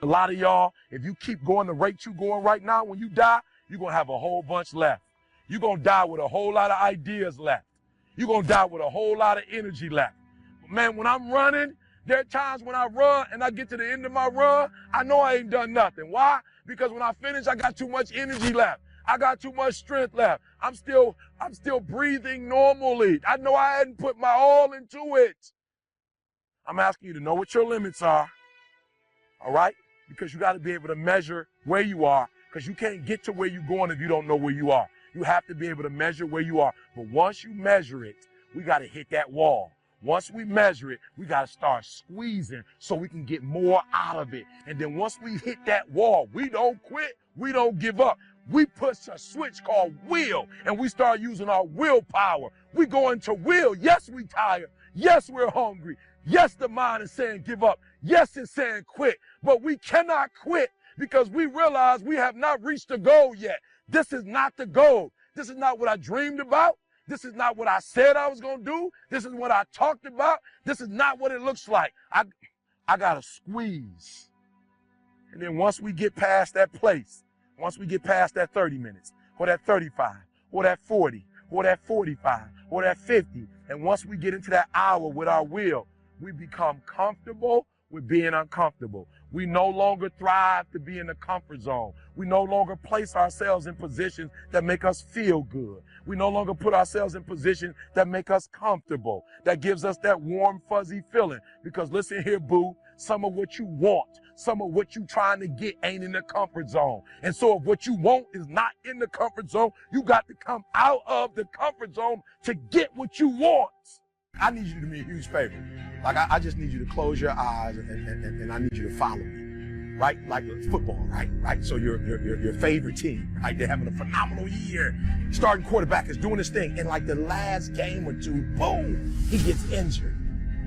A lot of y'all, if you keep going the rate you're going right now, when you die, you're going to have a whole bunch left. You're going to die with a whole lot of ideas left. You're going to die with a whole lot of energy left. But man, when I'm running, there are times when I run and I get to the end of my run, I know I ain't done nothing. Why? Because when I finish, I got too much energy left. I got too much strength left. I'm still breathing normally. I know I hadn't put my all into it. I'm asking you to know what your limits are, all right? Because you got to be able to measure where you are, because you can't get to where you're going if you don't know where you are. You have to be able to measure where you are. But once you measure it, we got to hit that wall. Once we measure it, we got to start squeezing so we can get more out of it. And then once we hit that wall, we don't quit, we don't give up. We push a switch called will, and we start using our willpower. We go into will. Yes, we tired. Yes, we're hungry. Yes, the mind is saying give up. Yes, it's saying quit. But we cannot quit because we realize we have not reached the goal yet. This is not the goal. This is not what I dreamed about. This is not what I said I was going to do. This is what I talked about. This is not what it looks like. I got to squeeze. And then once we get past that place, once we get past that 30 minutes, or that 35, or that 40, or that 45, or that 50, and once we get into that hour with our will, we become comfortable with being uncomfortable. We no longer thrive to be in the comfort zone. We no longer place ourselves in positions that make us feel good. We no longer put ourselves in positions that make us comfortable, that gives us that warm, fuzzy feeling. Because listen here, boo, some of what you want, some of what you trying to get ain't in the comfort zone. And so if what you want is not in the comfort zone, you got to come out of the comfort zone to get what you want. I need you to do me a huge favor. Like, I just need you to close your eyes and I need you to follow me, right? Like football, right? So your favorite team, right? They're having a phenomenal year. Starting quarterback is doing his thing. And like the last game or two, boom, he gets injured.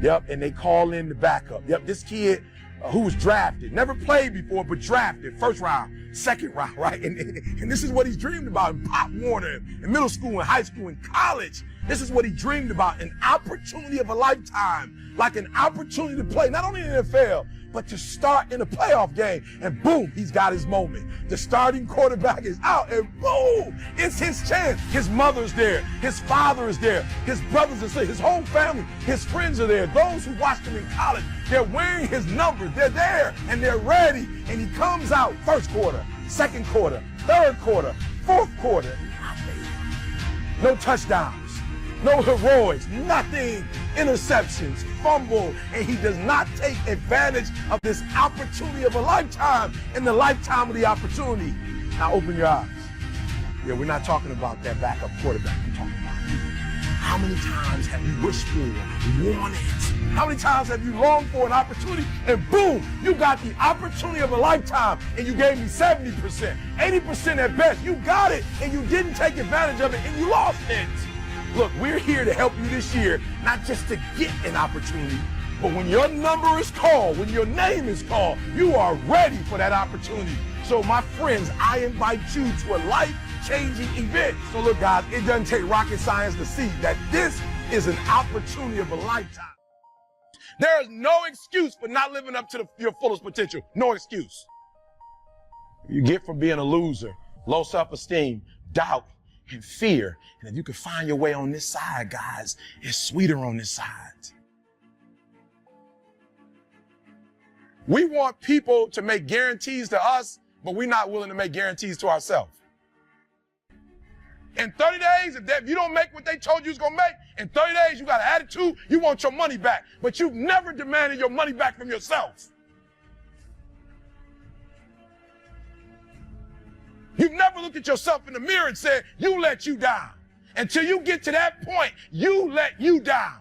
Yep, and they call in the backup. Yep, this kid who was drafted, never played before, but drafted, first round, second round, right? And this is what he's dreamed about in Pop Warner, in middle school, in high school, in college. This is what he dreamed about, an opportunity of a lifetime, like an opportunity to play, not only in the NFL, but to start in a playoff game. And boom, he's got his moment. The starting quarterback is out, and boom, it's his chance. His mother's there, his father is there, his brothers are there, his whole family, his friends are there. Those who watched him in college, they're wearing his numbers. They're there, and they're ready. And he comes out first quarter, second quarter, third quarter, fourth quarter, nothing. No touchdowns. No heroics, nothing, interceptions, fumble, and he does not take advantage of this opportunity of a lifetime in the lifetime of the opportunity. Now open your eyes. Yeah, we're not talking about that backup quarterback. We're talking about you. How many times have you wished for, wanted? How many times have you longed for an opportunity and boom, you got the opportunity of a lifetime and you gave me 70%, 80% at best. You got it and you didn't take advantage of it and you lost it. Look, we're here to help you this year, not just to get an opportunity, but when your number is called, when your name is called, you are ready for that opportunity. So my friends, I invite you to a life-changing event. So look, guys, it doesn't take rocket science to see that this is an opportunity of a lifetime. There is no excuse for not living up to your fullest potential. No excuse. You get from being a loser, low self-esteem, doubt, and fear. And if you can find your way on this side, guys, it's sweeter on this side. We want people to make guarantees to us, but we're not willing to make guarantees to ourselves. In 30 days, if you don't make what they told you was going to make, in 30 days, you got an attitude, you want your money back. But you've never demanded your money back from yourself. You've never looked at yourself in the mirror and said, you let you down. Until you get to that point, you let you down.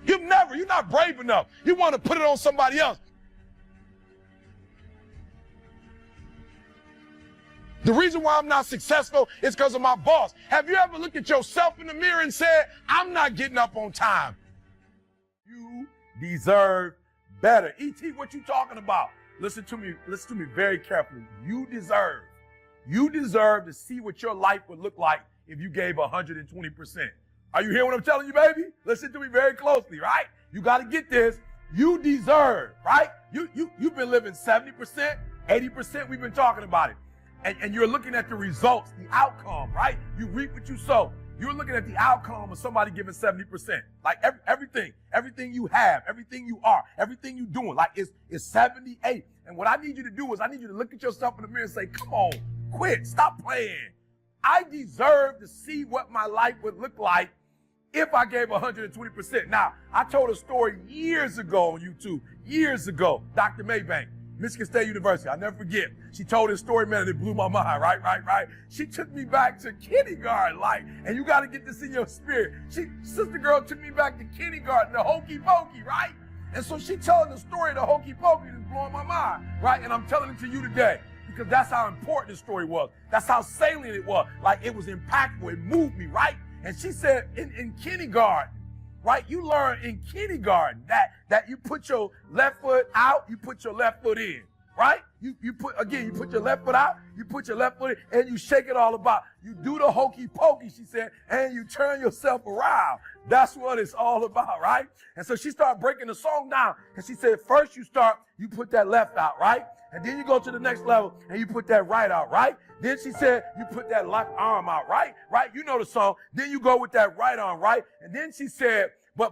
You're not brave enough. You want to put it on somebody else. The reason why I'm not successful is because of my boss. Have you ever looked at yourself in the mirror and said, I'm not getting up on time? You deserve better. E.T., what you talking about? Listen to me very carefully. You deserve to see what your life would look like if you gave 120%. Are you hearing what I'm telling you, baby? Listen to me very closely, right? You got to get this. You deserve, right? You've been living 70%, 80%, we've been talking about it. And you're looking at the results, the outcome, right? You reap what you sow. You're looking at the outcome of somebody giving 70%. Like everything you have, everything you are, everything you're doing, like it's 78. And what I need you to do is I need you to look at yourself in the mirror and say, come on, quit, stop playing. I deserve to see what my life would look like if I gave 120%. Now, I told a story years ago on YouTube, years ago, Dr. Maybank, Michigan State University. I'll never forget. She told this story, man, and it blew my mind, right? She took me back to kindergarten, and you got to get this in your spirit. Sister girl took me back to kindergarten, the hokey pokey, right? And so she telling the story of the hokey pokey that's blowing my mind, right? And I'm telling it to you today because that's how important the story was. That's how salient it was. Like, it was impactful. It moved me, right? And she said in kindergarten, right? You learn in kindergarten that you put your left foot out, you put your left foot in, right? You put your left foot out, you put your left foot in, and you shake it all about. You do the hokey pokey, she said, and you turn yourself around. That's what it's all about, right? And so she started breaking the song down, and she said, first you put that left out, right? And then you go to the next level, and you put that right out, right? Then she said, you put that left arm out, right? Right? You know the song. Then you go with that right arm, right? And then she said, but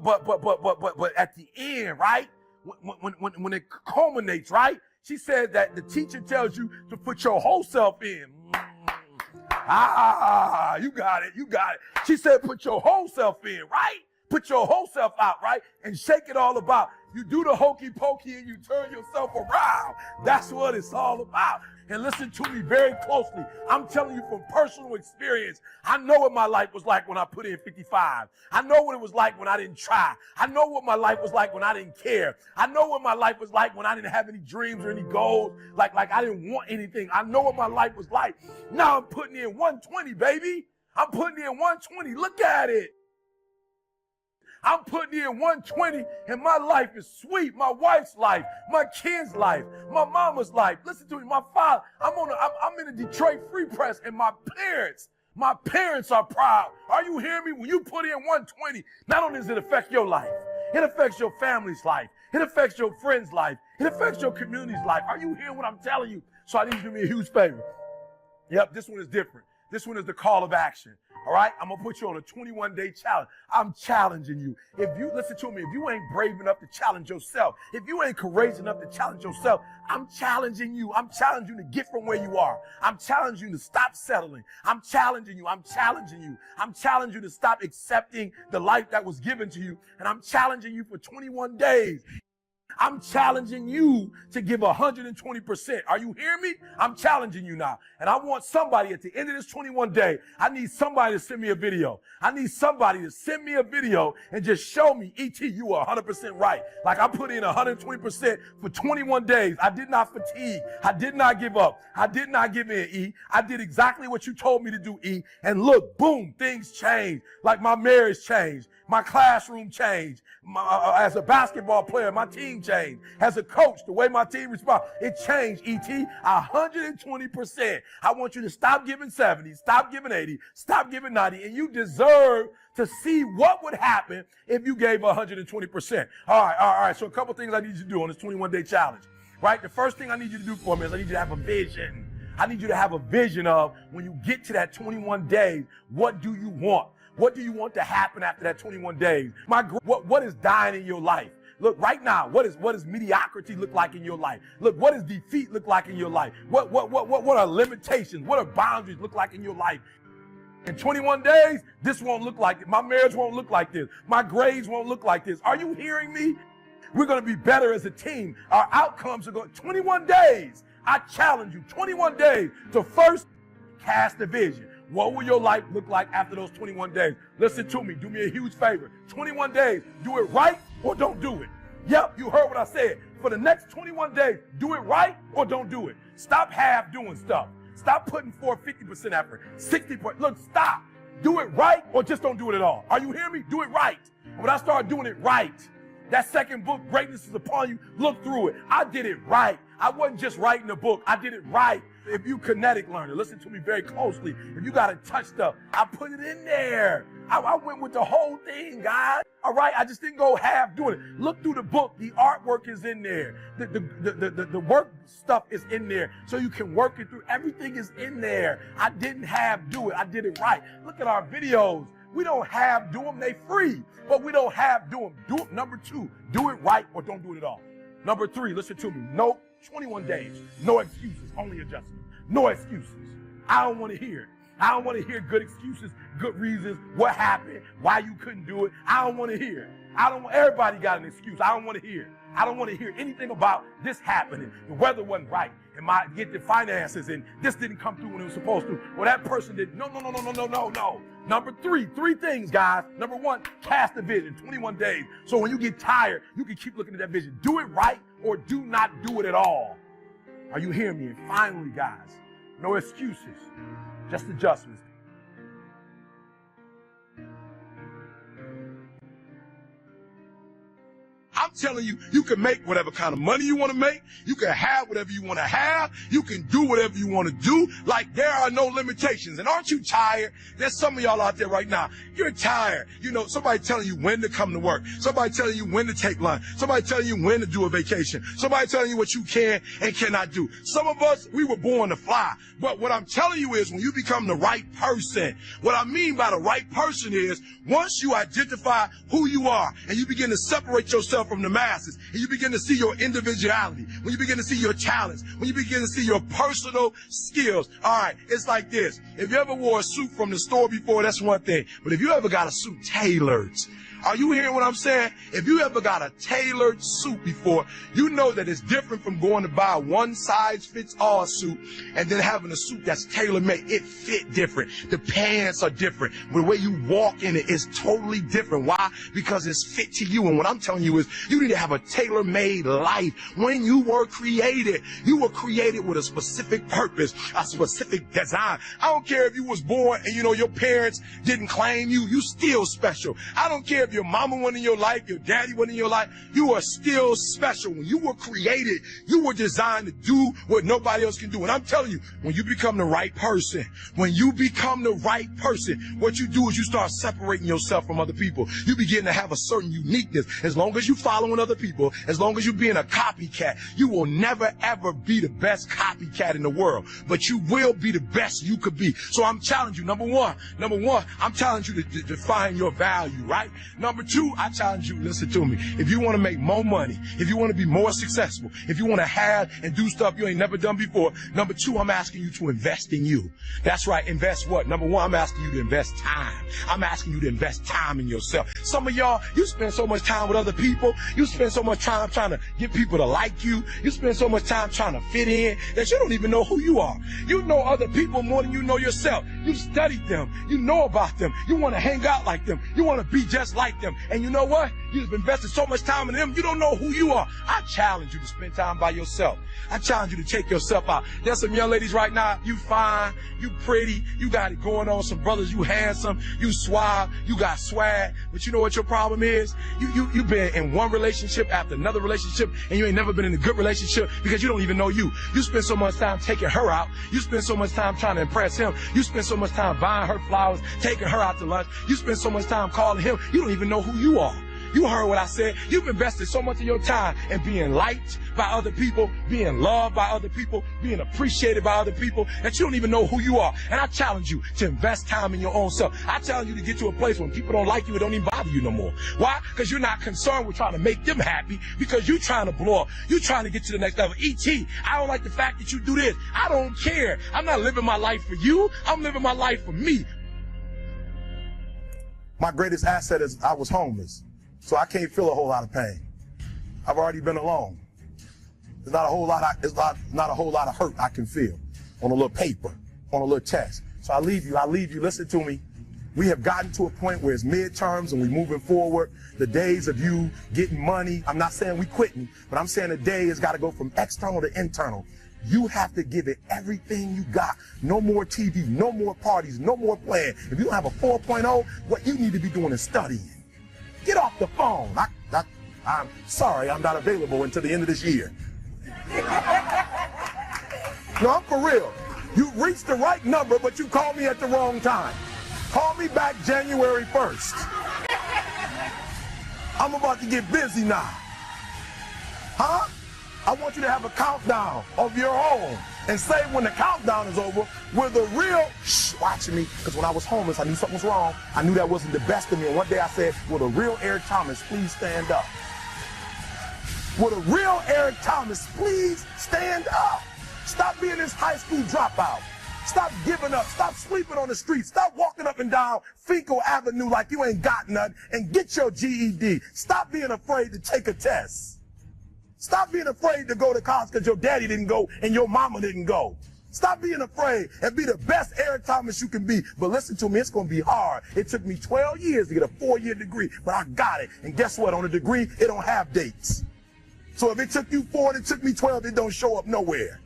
at the end, right? When it culminates, right? She said that the teacher tells you to put your whole self in. You got it. She said, put your whole self in, right? Put your whole self out, right? And shake it all about. You do the hokey pokey and you turn yourself around. That's what it's all about. And listen to me very closely. I'm telling you from personal experience. I know what my life was like when I put in 55. I know what it was like when I didn't try. I know what my life was like when I didn't care. I know what my life was like when I didn't have any dreams or any goals. Like I didn't want anything. I know what my life was like. Now I'm putting in 120, baby. I'm putting in 120. Look at it. I'm putting in 120 and my life is sweet. My wife's life, my kids' life, my mama's life. Listen to me, my father. I'm in a Detroit Free Press and my parents are proud. Are you hearing me? When you put in 120, not only does it affect your life, it affects your family's life. It affects your friend's life. It affects your community's life. Are you hearing what I'm telling you? So I need you to do me a huge favor. Yep, this one is different. This one is the call of action. All right, I'm gonna put you on a 21-day challenge. I'm challenging you. If you listen to me, if you ain't brave enough to challenge yourself, if you ain't courageous enough to challenge yourself, I'm challenging you. I'm challenging you to get from where you are. I'm challenging you to stop settling. I'm challenging you. I'm challenging you. I'm challenging you to stop accepting the life that was given to you. And I'm challenging you for 21 days. I'm challenging you to give 120%. Are you hearing me? I'm challenging you now. And I want somebody at the end of this 21 day, I need somebody to send me a video. I need somebody to send me a video and just show me, E.T., you are 100% right. Like I put in 120% for 21 days. I did not fatigue. I did not give up. I did not give in, E. I did exactly what you told me to do, E. And look, boom, things changed. Like my marriage changed. My classroom changed. As a basketball player, my team changed. As a coach, the way my team responds, it changed, E.T., 120%. I want you to stop giving 70, stop giving 80, stop giving 90, and you deserve to see what would happen if you gave 120%. All right. So a couple things I need you to do on this 21-day challenge, right? The first thing I need you to do for me is I need you to have a vision. I need you to have a vision of when you get to that 21 days, what do you want? What do you want to happen after that 21 days? What is dying in your life? Look, right now, what does mediocrity look like in your life? Look, what does defeat look like in your life? What are limitations? What are boundaries look like in your life? In 21 days, this won't look like it. My marriage won't look like this. My grades won't look like this. Are you hearing me? We're going to be better as a team. Our outcomes are going 21 days. I challenge you, 21 days to first cast a vision. What will your life look like after those 21 days? Listen to me. Do me a huge favor. 21 days. Do it right or don't do it. Yep, you heard what I said. For the next 21 days, do it right or don't do it. Stop half doing stuff. Stop putting forth 50% effort, 60%. Look, stop. Do it right or just don't do it at all. Are you hearing me? Do it right. When I start doing it right, that second book, Greatness is Upon You, look through it. I did it right. I wasn't just writing a book. I did it right. if you kinetic learner, listen to me very closely. If you got to touch stuff, I put it in there. I went with the whole thing, guys. All right, I just didn't go half doing it. Look through the book. The artwork is in there. The work stuff is in there, so you can work it through. Everything is in there. I didn't half do it. I did it right. Look at our videos. We don't half do them. They free, but we don't half do them. Do it. Number 2, do it right or don't do it at all. Number 3, listen to me. No, 21 days. No excuses. Only adjustment. No excuses. I don't want to hear it. I don't want to hear good excuses, good reasons, what happened, why you couldn't do it. I don't want to hear it. Everybody got an excuse. I don't want to hear it. I don't want to hear anything about this happening. The weather wasn't right, and get the finances, and this didn't come through when it was supposed to. Well, that person did. No. Number 3 things, guys. Number 1, cast a vision, 21 days. So when you get tired, you can keep looking at that vision. Do it right or do not do it at all. Are you hearing me? And finally, guys, no excuses, just adjustments. I'm telling you, you can make whatever kind of money you want to make. You can have whatever you want to have. You can do whatever you want to do. Like, there are no limitations. And aren't you tired? There's some of y'all out there right now. You're tired. You know, somebody telling you when to come to work. Somebody telling you when to take lunch. Somebody telling you when to do a vacation. Somebody telling you what you can and cannot do. Some of us, we were born to fly. But what I'm telling you is when you become the right person, what I mean by the right person is once you identify who you are and you begin to separate yourself from the masses, and you begin to see your individuality, when you begin to see your talents, when you begin to see your personal skills. All right, it's like this. If you ever wore a suit from the store before, that's one thing. But if you ever got a suit tailored, are you hearing what I'm saying? If you ever got a tailored suit before, you know that it's different from going to buy a one-size-fits-all suit and then having a suit that's tailor-made. It fit different. The pants are different. The way you walk in it is totally different. Why? Because it's fit to you. And what I'm telling you is you need to have a tailor-made life. When you were created with a specific purpose, a specific design. I don't care if you was born and, you know, your parents didn't claim you. You still special. I don't care if your mama wasn't in your life, your daddy wasn't in your life, you are still special. When you were created, you were designed to do what nobody else can do. And I'm telling you, when you become the right person, what you do is you start separating yourself from other people. You begin to have a certain uniqueness. As long as you following other people, as long as you being a copycat, you will never ever be the best copycat in the world, but you will be the best you could be. So I'm challenging you. Number one, I'm challenging you to define your value, right? Number 2, I challenge you, listen to me. If you want to make more money, if you want to be more successful, if you want to have and do stuff you ain't never done before, number 2, I'm asking you to invest in you. That's right, invest what? Number 1, I'm asking you to invest time. I'm asking you to invest time in yourself. Some of y'all, you spend so much time with other people. You spend so much time trying to get people to like you. You spend so much time trying to fit in that you don't even know who you are. You know other people more than you know yourself. You studied them. You know about them. You want to hang out like them. You want to be just like them. And you know what? You've invested so much time in them, you don't know who you are. I challenge you to spend time by yourself. I challenge you to take yourself out. There's some young ladies right now, you fine, you pretty, you got it going on. Some brothers, you handsome, you suave, you got swag. But you know what your problem is? You've been in one relationship after another relationship, and you ain't never been in a good relationship because you don't even know you. You spend so much time taking her out. You spend so much time trying to impress him. You spend so much time buying her flowers, taking her out to lunch. You spend so much time calling him. You don't even know who you are. You heard what I said. You've invested so much of your time in being liked by other people, being loved by other people, being appreciated by other people, that you don't even know who you are. And I challenge you to invest time in your own self. I challenge you to get to a place when people don't like you, it don't even bother you no more. Why? Because you're not concerned with trying to make them happy, because you're trying to blow up. You're trying to get to the next level. E.T., I don't like the fact that you do this. I don't care. I'm not living my life for you. I'm living my life for me. My greatest asset is I was homeless. So I can't feel a whole lot of pain. I've already been alone. There's not a whole lot of hurt I can feel on a little paper, on a little test. So I leave you, listen to me. We have gotten to a point where it's midterms and we're moving forward. The days of you getting money, I'm not saying we quitting, but I'm saying the day has got to go from external to internal. You have to give it everything you got. No more TV, no more parties, no more playing. If you don't have a 4.0, what you need to be doing is studying. Get off the phone. I'm sorry, I'm not available until the end of this year. No, I'm for real. You reached the right number, but you called me at the wrong time. Call me back January 1st. I'm about to get busy now. Huh? I want you to have a countdown of your own and say when the countdown is over, we're the real, watching me, because when I was homeless, I knew something was wrong. I knew that wasn't the best of me. And one day I said, will the real Eric Thomas please stand up? Will the real Eric Thomas please stand up? Stop being this high school dropout. Stop giving up. Stop sleeping on the street. Stop walking up and down Fecal Avenue like you ain't got nothing, and get your GED. Stop being afraid to take a test. Stop being afraid to go to college because your daddy didn't go and your mama didn't go. Stop being afraid and be the best Eric Thomas you can be. But listen to me, it's going to be hard. It took me 12 years to get a 4-year degree, but I got it. And guess what? On a degree, it don't have dates. So if it took you 4 and it took me 12, it don't show up nowhere.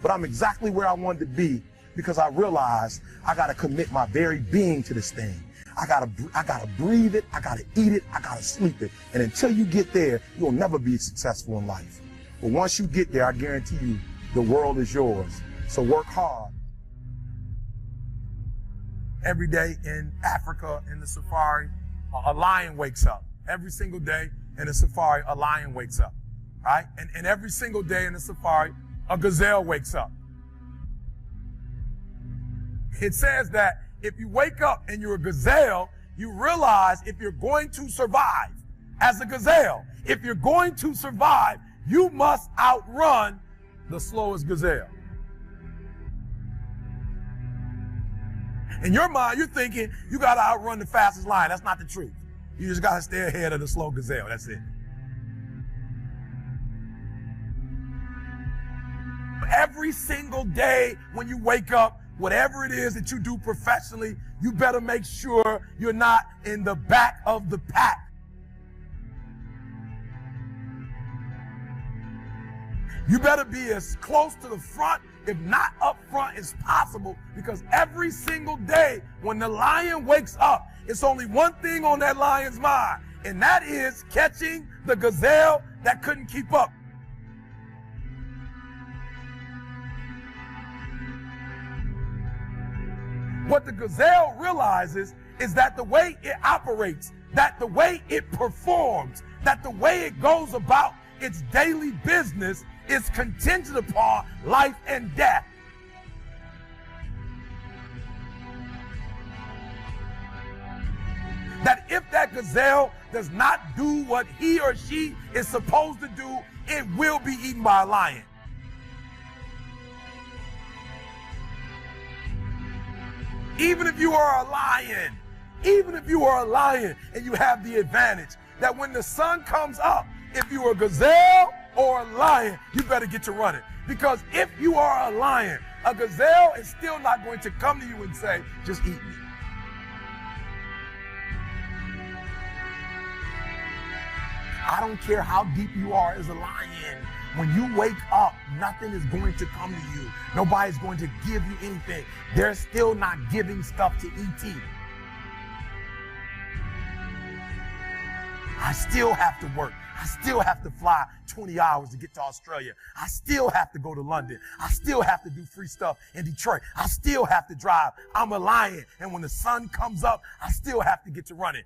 But I'm exactly where I wanted to be because I realized I got to commit my very being to this thing. I gotta breathe it, I gotta eat it, I gotta sleep it. And until you get there, you'll never be successful in life. But once you get there, I guarantee you, the world is yours. So work hard. Every day in Africa, in the safari, a lion wakes up. Every single day in the safari, a lion wakes up, right? And every single day in the safari, a gazelle wakes up. It says that if you wake up and you're a gazelle, you realize if you're going to survive as a gazelle, if you're going to survive, you must outrun the slowest gazelle. In your mind, you're thinking you got to outrun the fastest lion. That's not the truth. You just got to stay ahead of the slow gazelle. That's it. Every single day when you wake up, whatever it is that you do professionally, you better make sure you're not in the back of the pack. You better be as close to the front, if not up front, as possible, because every single day when the lion wakes up, it's only one thing on that lion's mind, and that is catching the gazelle that couldn't keep up. What the gazelle realizes is that the way it operates, that the way it performs, that the way it goes about its daily business is contingent upon life and death. That if that gazelle does not do what he or she is supposed to do, it will be eaten by a lion. Even if you are a lion, and you have the advantage that when the sun comes up, if you're a gazelle or a lion, you better get to running. Because if you are a lion, a gazelle is still not going to come to you and say, just eat me. I don't care how deep you are as a lion. When you wake up, nothing is going to come to you. Nobody's going to give you anything. They're still not giving stuff to ET. I still have to work. I still have to fly 20 hours to get to Australia. I still have to go to London. I still have to do free stuff in Detroit. I still have to drive. I'm a lion. And when the sun comes up, I still have to get to running.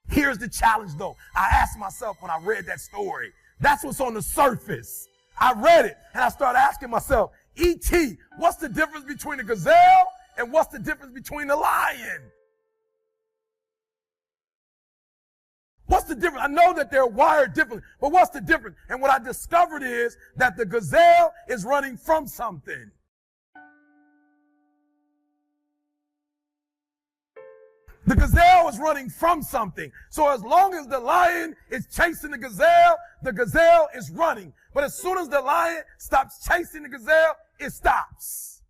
Here's the challenge, though. I asked myself when I read that story, that's what's on the surface. I read it, and I started asking myself, E.T., what's the difference between a gazelle and what's the difference between a lion? What's the difference? I know that they're wired differently, but what's the difference? And what I discovered is that the gazelle is running from something. The gazelle is running from something. So as long as the lion is chasing the gazelle is running. But as soon as the lion stops chasing the gazelle, it stops.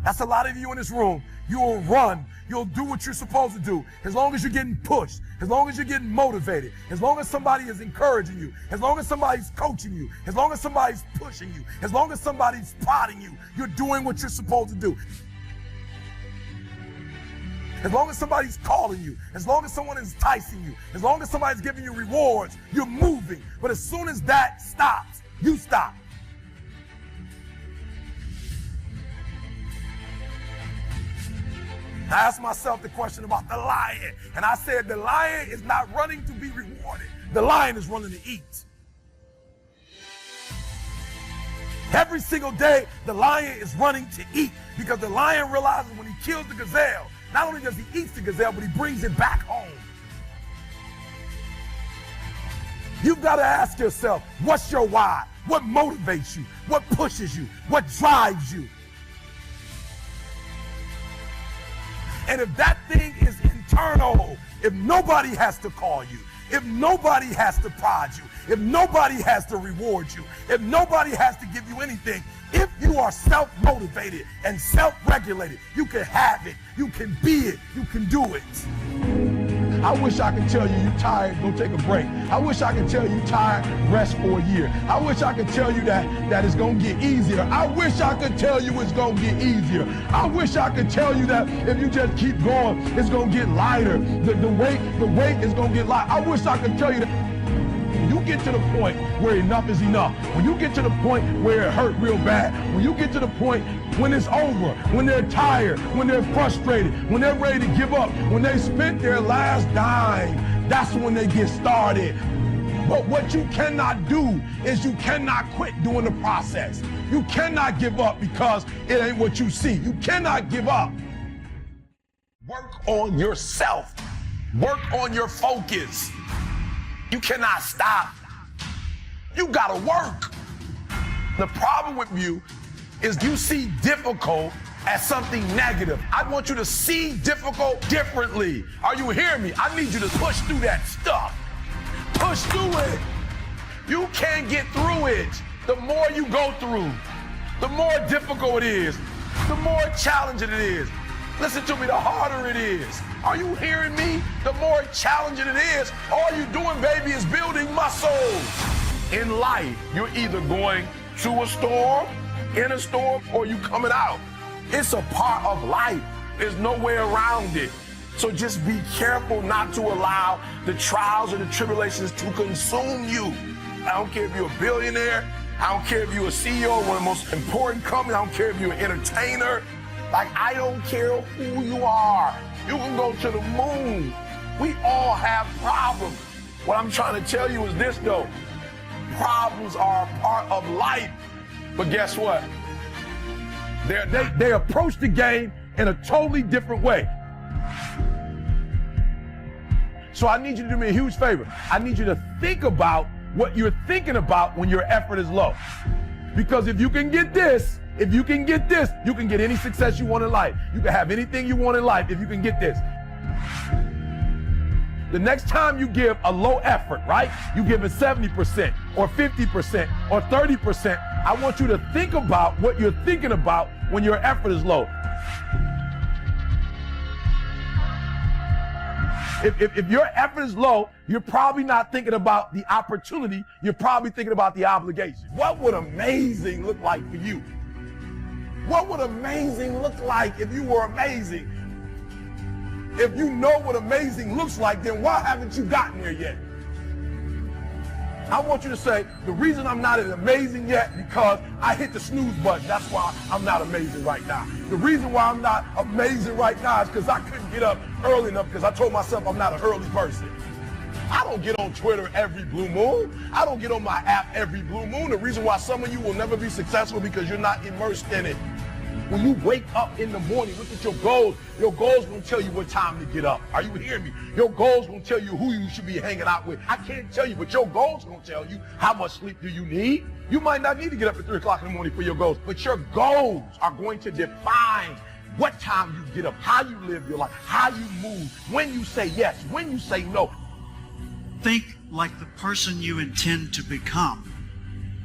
That's a lot of you in this room. You'll run. You'll do what you're supposed to do. As long as you're getting pushed, as long as you're getting motivated, as long as somebody is encouraging you, as long as somebody's coaching you, as long as somebody's pushing you, as long as somebody's prodding you, you're doing what you're supposed to do. as long as somebody's calling you, as long as someone is enticing you, as long as somebody's giving you rewards, you're moving. But as soon as that stops, you stop. I asked myself the question about the lion, and I said the lion is not running to be rewarded. The lion is running to eat. Every single day, the lion is running to eat because the lion realizes when he kills the gazelle, not only does he eat the gazelle, but he brings it back home. You've got to ask yourself, what's your why? What motivates you? What pushes you? What drives you? And if that thing is internal, if nobody has to call you, if nobody has to prod you, if nobody has to reward you, if nobody has to give you anything, if you are self-motivated and self-regulated, you can have it, you can be it, you can do it. I wish I could tell you you're tired, go take a break. I wish I could tell you tired, rest for a year. I wish I could tell you that it's gonna get easier. I wish I could tell you it's gonna get easier. I wish I could tell you that if you just keep going, it's gonna get lighter. The weight is gonna get light. I wish I could tell you that. When you get to the point where enough is enough, when you get to the point where it hurt real bad, when you get to the point when it's over, when they're tired, when they're frustrated, when they're ready to give up, when they spent their last dime, that's when they get started. But what you cannot do is you cannot quit doing the process. You cannot give up because it ain't what you see. You cannot give up. Work on yourself. Work on your focus. You cannot stop. You gotta work. The problem with you is you see difficult as something negative. I want you to see difficult differently. Are you hearing me? I need you to push through that stuff. Push through it. You can't get through it. The more you go through, the more difficult it is, the more challenging it is. Listen to me, the harder it is. Are you hearing me? The more challenging it is, all you're doing, baby, is building muscles. In life, you're either going to a storm, in a storm, or you coming out. It's a part of life. There's no way around it. So just be careful not to allow the trials or the tribulations to consume you. I don't care if you're a billionaire. I don't care if you're a CEO of one of the most important companies. I don't care if you're an entertainer. Like, I don't care who you are. You can go to the moon. We all have problems. What I'm trying to tell you is this, though. Problems are a part of life. But guess what? They approach the game in a totally different way. So I need you to do me a huge favor. I need you to think about what you're thinking about when your effort is low. Because if you can get this, you can get any success you want in life. You can have anything you want in life if you can get this. The next time you give a low effort, right? You give it 70% or 50% or 30%. I want you to think about what you're thinking about when your effort is low. If your effort is low, you're probably not thinking about the opportunity. You're probably thinking about the obligation. What would amazing look like for you? What would amazing look like if you were amazing? If you know what amazing looks like, then why haven't you gotten there yet? I want you to say, the reason I'm not as amazing yet because I hit the snooze button. That's why I'm not amazing right now. The reason why I'm not amazing right now is because I couldn't get up early enough because I told myself I'm not an early person. I don't get on Twitter every blue moon. I don't get on my app every blue moon. The reason why some of you will never be successful because you're not immersed in it. When you wake up in the morning, look at your goals. Your goals won't tell you what time to get up. Are you hearing me? Your goals won't tell you who you should be hanging out with. I can't tell you, but your goals won't tell you how much sleep do you need. You might not need to get up at 3 o'clock in the morning for your goals, but your goals are going to define what time you get up, how you live your life, how you move, when you say yes, when you say no. Think like the person you intend to become.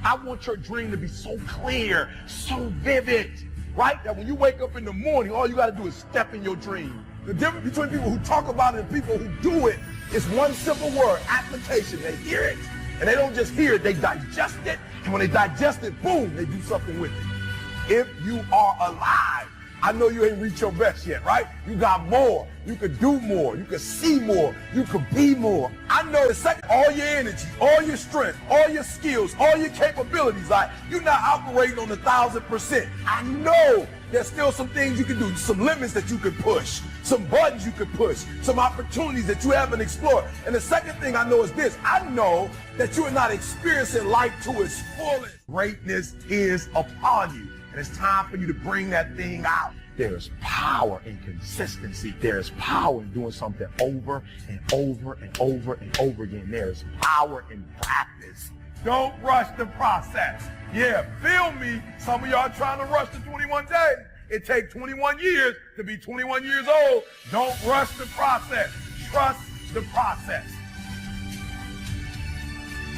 I want your dream to be so clear, so vivid. Right? That when you wake up in the morning, all you got to do is step in your dream. The difference between people who talk about it and people who do it is one simple word, application. They hear it, and they don't just hear it, they digest it. And when they digest it, boom, they do something with it. If you are alive, I know you ain't reached your best yet, right? You got more. You could do more. You could see more. You could be more. I know the second, all your energy, all your strength, all your skills, all your capabilities, like you're not operating on 1,000%. I know there's still some things you can do, some limits that you could push, some buttons you could push, some opportunities that you haven't explored. And the second thing I know is this. I know that you are not experiencing life to its fullest. Greatness is upon you. And it's time for you to bring that thing out. There's power in consistency. There's power in doing something over and over and over and over again. There's power in practice. Don't rush the process. Yeah, feel me. Some of y'all trying to rush the 21 days. It takes 21 years to be 21 years old. Don't rush the process. Trust the process.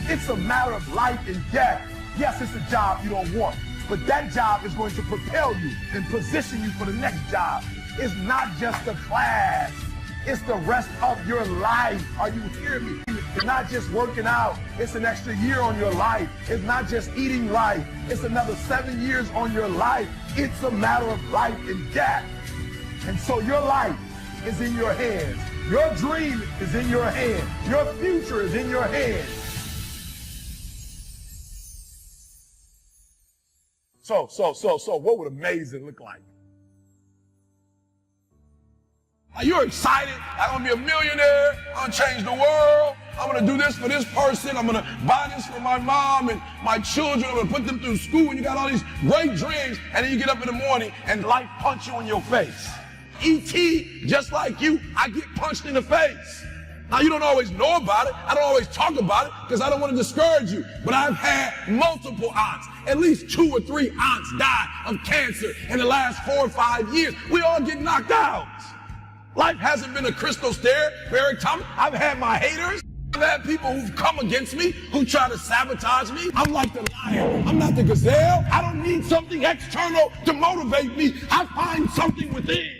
It's a matter of life and death. Yes, it's a job you don't want, but that job is going to propel you and position you for the next job. It's not just a class. It's the rest of your life. Are you hearing me? It's not just working out. It's an extra year on your life. It's not just eating right. It's another 7 years on your life. It's a matter of life and death. And so your life is in your hands. Your dream is in your hands. Your future is in your hands. So, what would amazing look like? Are you excited? I'm gonna be a millionaire. I'm gonna change the world. I'm gonna do this for this person. I'm gonna buy this for my mom and my children. I'm gonna put them through school, and you got all these great dreams, and then you get up in the morning and life punch you in your face. E.T., just like you, I get punched in the face. Now, you don't always know about it. I don't always talk about it because I don't want to discourage you. But I've had multiple aunts. At least 2 or 3 aunts died of cancer in the last 4 or 5 years. We all get knocked out. Life hasn't been a crystal stair for Eric Thomas. I've had my haters. I've had people who've come against me, who try to sabotage me. I'm like the lion. I'm not the gazelle. I don't need something external to motivate me. I find something within.